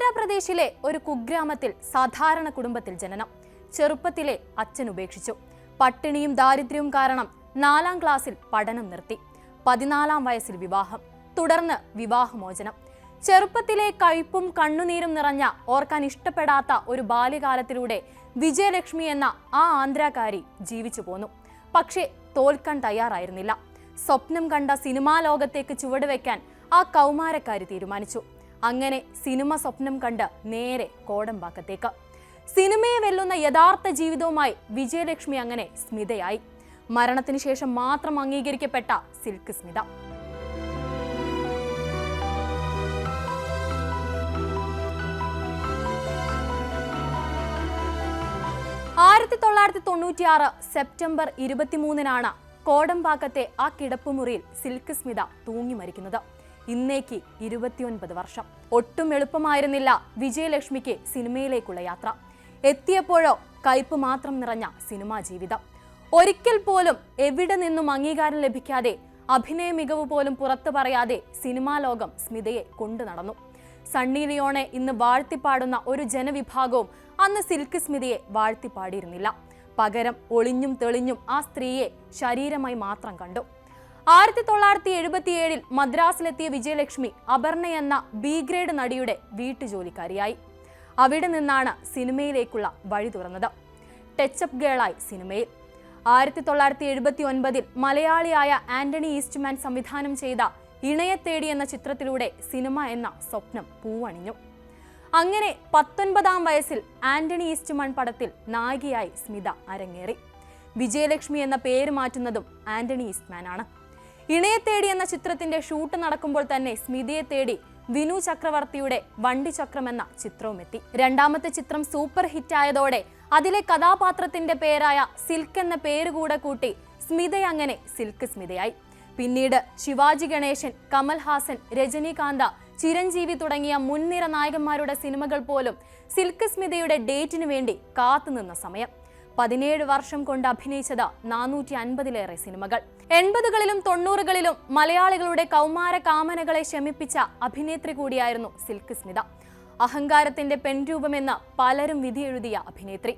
ആന്ധ്രാപ്രദേശിലെ ഒരു കുഗ്രാമത്തിൽ സാധാരണ കുടുംബത്തിൽ ജനനം. ചെറുപ്പത്തിലെ അച്ഛൻ ഉപേക്ഷിച്ചു. പട്ടിണിയും ദാരിദ്ര്യവും കാരണം 4ാം ക്ലാസ്സിൽ പഠനം നിർത്തി. 14ാം വയസ്സിൽ വിവാഹം, തുടർന്ന് വിവാഹമോചനം. ചെറുപ്പത്തിലെ കയ്പും കണ്ണുനീരും നിറഞ്ഞ ഓർക്കാൻ ഇഷ്ടപ്പെടാത്ത ഒരു ബാല്യകാലത്തിലൂടെ വിജയലക്ഷ്മി എന്ന ആ ആന്ധ്രാക്കാരി ജീവിച്ചു പോന്നു. പക്ഷേ തോൽക്കാൻ തയ്യാറായിരുന്നില്ല. സ്വപ്നം കണ്ട സിനിമാ ലോകത്തേക്ക് ചുവടുവെക്കാൻ ആ കൗമാരക്കാരി തീരുമാനിച്ചു. അങ്ങനെ സിനിമ സ്വപ്നം കണ്ട് നേരെ കോടമ്പാക്കത്തേക്ക്. സിനിമയെ വെല്ലുന്ന യഥാർത്ഥ ജീവിതവുമായി വിജയലക്ഷ്മി അങ്ങനെ സ്മിതയായി. മരണത്തിന് ശേഷം മാത്രം അംഗീകരിക്കപ്പെട്ട സിൽക്ക് സ്മിത. സെപ്റ്റംബർ 23 കോടമ്പാക്കത്തെ ആ കിടപ്പുമുറിയിൽ സിൽക്ക് സ്മിത തൂങ്ങി മരിക്കുന്നത്. ഇന്നേക്ക് 29 വർഷം. ഒട്ടും എളുപ്പമായിരുന്നില്ല വിജയലക്ഷ്മിക്ക് സിനിമയിലേക്കുള്ള യാത്ര. എത്തിയപ്പോഴോ കയ്പ് മാത്രം നിറഞ്ഞ സിനിമാ ജീവിതം. ഒരിക്കൽ പോലും എവിടെ നിന്നും അംഗീകാരം ലഭിക്കാതെ, അഭിനയ മികവ് പോലും പുറത്തു പറയാതെ സിനിമാ ലോകം സ്മിതയെ കൊണ്ടു നടന്നു. സണ്ണി ലിയോണെ ഇന്ന് വാഴ്ത്തിപ്പാടുന്ന ഒരു ജനവിഭാഗവും അന്ന് സിൽക്ക് സ്മിതയെ വാഴ്ത്തിപ്പാടിയിരുന്നില്ല. പകരം ഒളിഞ്ഞും തെളിഞ്ഞും ആ സ്ത്രീയെ ശരീരമായി മാത്രം കണ്ടു. 1977 മദ്രാസിലെത്തിയ വിജയലക്ഷ്മി അപർണ എന്ന ബി ഗ്രേഡ് നടിയുടെ വീട്ടുജോലിക്കാരിയായി. അവിടെ നിന്നാണ് സിനിമയിലേക്കുള്ള വഴി തുറന്നത്. ടച്ചപ്പ് ഗേളായി സിനിമയിൽ. 1979 മലയാളിയായ ആന്റണി ഈസ്റ്റ്മാൻ സംവിധാനം ചെയ്ത ഇണയെ തേടി എന്ന ചിത്രത്തിലൂടെ സിനിമ എന്ന സ്വപ്നം പൂവണിഞ്ഞു. അങ്ങനെ 19ാം വയസ്സിൽ ആന്റണി ഈസ്റ്റ്മാൻ പടത്തിൽ നായികയായി സ്മിത അരങ്ങേറി. വിജയലക്ഷ്മി എന്ന പേര് മാറ്റുന്നതും ആന്റണി ഈസ്റ്റ്മാൻ ആണ്. ഇണയെ തേടി എന്ന ചിത്രത്തിന്റെ ഷൂട്ട് നടക്കുമ്പോൾ തന്നെ സ്മിതയെ തേടി വിനു ചക്രവർത്തിയുടെ വണ്ടിചക്രം എന്ന ചിത്രവും എത്തി. 2ാമത്തെ ചിത്രം സൂപ്പർ ഹിറ്റ് ആയതോടെ അതിലെ കഥാപാത്രത്തിന്റെ പേരായ സിൽക്ക് എന്ന പേര് കൂടെ കൂട്ടി സ്മിത അങ്ങനെ സിൽക്ക് സ്മിതയായി. പിന്നീട് ശിവാജി ഗണേശൻ, കമൽഹാസൻ, രജനീകാന്ത, ചിരഞ്ജീവി തുടങ്ങിയ മുൻനിര നായകന്മാരുടെ സിനിമകൾ പോലും സിൽക്ക് സ്മിതയുടെ ഡേറ്റിനു വേണ്ടി കാത്തുനിന്ന സമയം. 17 വർഷം കൊണ്ട് അഭിനയിച്ചത് 450ലേറെ സിനിമകൾ. 80കളിലും 90കളിലും മലയാളികളുടെ കൗമാര കാമനകളെ ശമിപ്പിച്ച അഭിനേത്രി കൂടിയായിരുന്നു സിൽക്ക് സ്മിത. അഹങ്കാരത്തിന്റെ പെൺരൂപമെന്ന് പലരും വിധിയെഴുതിയ അഭിനേത്രി.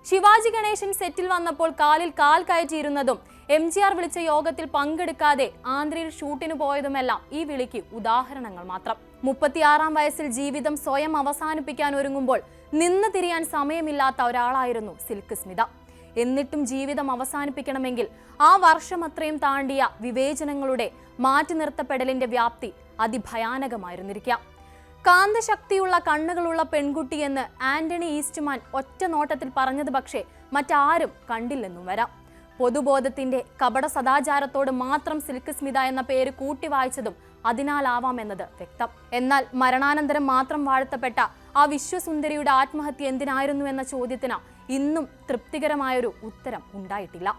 ശിവാജി ഗണേശൻ സെറ്റിൽ വന്നപ്പോൾ കാലിൽ കാൽ കയറ്റിയിരുന്നതും MGR വിളിച്ച യോഗത്തിൽ പങ്കെടുക്കാതെ ആന്ധ്രയിൽ ഷൂട്ടിന് പോയതുമെല്ലാം ഈ വിളിക്ക് ഉദാഹരണങ്ങൾ മാത്രം. 36ാം വയസ്സിൽ ജീവിതം സ്വയം അവസാനിപ്പിക്കാൻ ഒരുങ്ങുമ്പോൾ നിന്ന് തിരിയാൻ സമയമില്ലാത്ത ഒരാളായിരുന്നു സിൽക്ക് സ്മിത. എന്നിട്ടും ജീവിതം അവസാനിപ്പിക്കണമെങ്കിൽ ആ വർഷം അത്രയും താണ്ടിയ വിവേചനങ്ങളുടെ മാറ്റി നിർത്തപ്പെടലിന്റെ വ്യാപ്തി അതിഭയാനകമായിരുന്നിരിക്കാം. കാന്തശക്തിയുള്ള കണ്ണുകളുള്ള പെൺകുട്ടി എന്ന് ആന്റണി ഈസ്റ്റ്മാൻ ഒറ്റ നോട്ടത്തിൽ പറഞ്ഞത് പക്ഷേ മറ്റാരും കണ്ടില്ലെന്നും വരാം. പൊതുബോധത്തിന്റെ കപട സദാചാരത്തോട് മാത്രം സിൽക്ക് സ്മിത എന്ന പേര് കൂട്ടി വായിച്ചതും അതിനാലാവാമെന്നത് വ്യക്തം. എന്നാൽ മരണാനന്തരം മാത്രം വാഴ്ത്തപ്പെട്ട ആ വിശ്വസുന്ദരിയുടെ ആത്മഹത്യ എന്തിനായിരുന്നു എന്ന ചോദ്യത്തിന് ഇന്നും തൃപ്തികരമായൊരു ഉത്തരം ഉണ്ടായിട്ടില്ല.